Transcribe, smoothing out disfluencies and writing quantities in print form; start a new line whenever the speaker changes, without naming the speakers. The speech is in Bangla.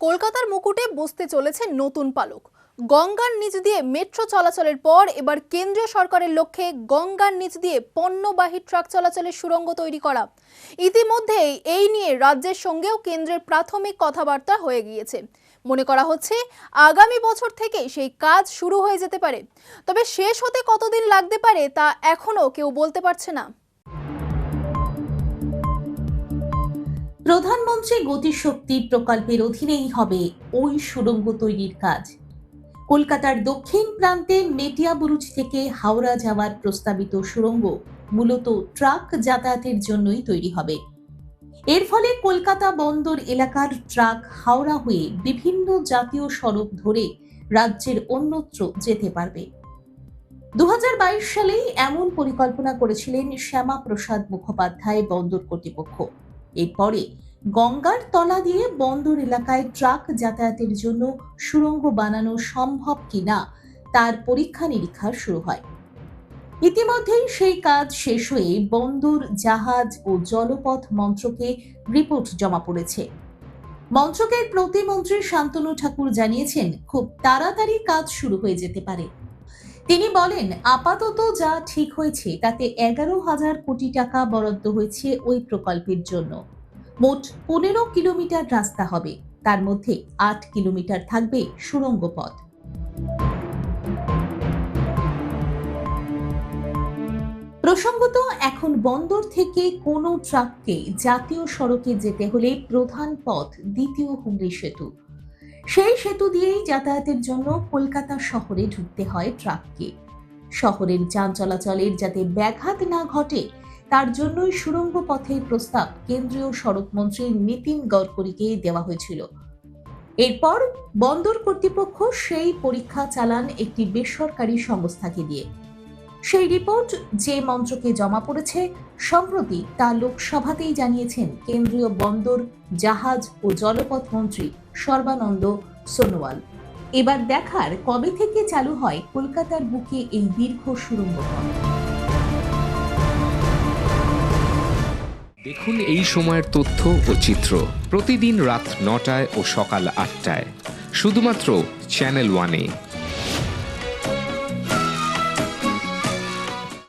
কলকাতার মুকুটে বসতে চলেছে নতুন পালক। গঙ্গার নিচ দিয়ে মেট্রো চলাচলের পর এবার কেন্দ্রীয় সরকারের লক্ষ্যে গঙ্গার নিচ দিয়ে পণ্যবাহী ট্রাক চলাচলের সুড়ঙ্গ তৈরি করা। ইতিমধ্যেই এই নিয়ে রাজ্যের সঙ্গেও কেন্দ্রের প্রাথমিক কথাবার্তা হয়ে গিয়েছে। মনে করা হচ্ছে আগামী বছর থেকে সেই কাজ শুরু হয়ে যেতে পারে। তবে শেষ হতে কতদিন লাগতে পারে তা এখনো কেউ বলতে পারছে না।
প্রধানমন্ত্রী গতিশক্তি প্রকল্পের অধীনেই হবে ওই সুড়ঙ্গ তৈরির কাজ। কলকাতার দক্ষিণ প্রান্তে মেটিয়াবুরুজ থেকে হাওড়া যাওয়ার প্রস্তাবিত সুড়ঙ্গ মূলত ট্রাক যাতায়াতের জন্যই তৈরি হবে। এর ফলে কলকাতা বন্দর এলাকার ট্রাক হাওড়া হয়ে বিভিন্ন জাতীয় সড়ক ধরে রাজ্যের অন্যত্র যেতে পারবে। 2022 সালেই এমন পরিকল্পনা করেছিলেন শ্যামাপ্রসাদ মুখোপাধ্যায় বন্দর কর্তৃপক্ষ। এরপরে গঙ্গার তলা দিয়ে বন্দর এলাকায় ট্রাক যাতায়াতের জন্য সুড়ঙ্গ বানানো সম্ভব কিনা তার পরীক্ষা নিরীক্ষা শুরু হয়। ইতিমধ্যেই সেই কাজ শেষ হয়ে বন্দর, জাহাজ ও জলপথ মন্ত্রকে রিপোর্ট জমা পড়েছে। মন্ত্রকের প্রতিমন্ত্রী শান্তনু ঠাকুর জানিয়েছেন, খুব তাড়াতাড়ি কাজ শুরু হয়ে যেতে পারে। তিনি বলেন, আপাতত যা ঠিক হয়েছে তাতে 11,000 কোটি টাকা বরাদ্দ হয়েছে ওই প্রকল্পের জন্য। মোট 15 কিলোমিটার রাস্তা হবে, তার মধ্যে 8 কিলোমিটার থাকবে সুড়ঙ্গ পথ। প্রসঙ্গত, এখন বন্দর থেকে কোনো ট্রাককে জাতীয় সড়কে যেতে হলে প্রধান পথ দ্বিতীয় হুগলি সেতু। সেই সেতু দিয়েই যাতায়াতের জন্য কলকাতা শহরে ঢুকতে হয় ট্রাককে। শহরের যান চলাচলের যাতে ব্যাঘাত না ঘটে তার জন্যই সুড়ঙ্গ পথের প্রস্তাব কেন্দ্রীয় সড়ক মন্ত্রী নীতিন গডকরিকে দেওয়া হয়েছিল। এরপর বন্দর কর্তৃপক্ষ সেই পরীক্ষা চালান একটি বেসরকারি সংস্থাকে দিয়ে। সেই রিপোর্ট যে মন্ত্রকে জমা পড়েছে, সম্প্রতি তা লোকসভাতেই জানিয়েছেন কেন্দ্রীয় বন্দর, জাহাজ ও জলপথ মন্ত্রী সর্বানন্দ সোনোয়াল। এবার দেখার কবে থেকে চালু হয় কলকাতার বুকে এই দীর্ঘ সুড়ঙ্গ পথ।
দেখুন এই সময়ের তথ্য ও চিত্র প্রতিদিন রাত 9টায় ও সকাল 8টায় শুধুমাত্র চ্যানেল 1-এ।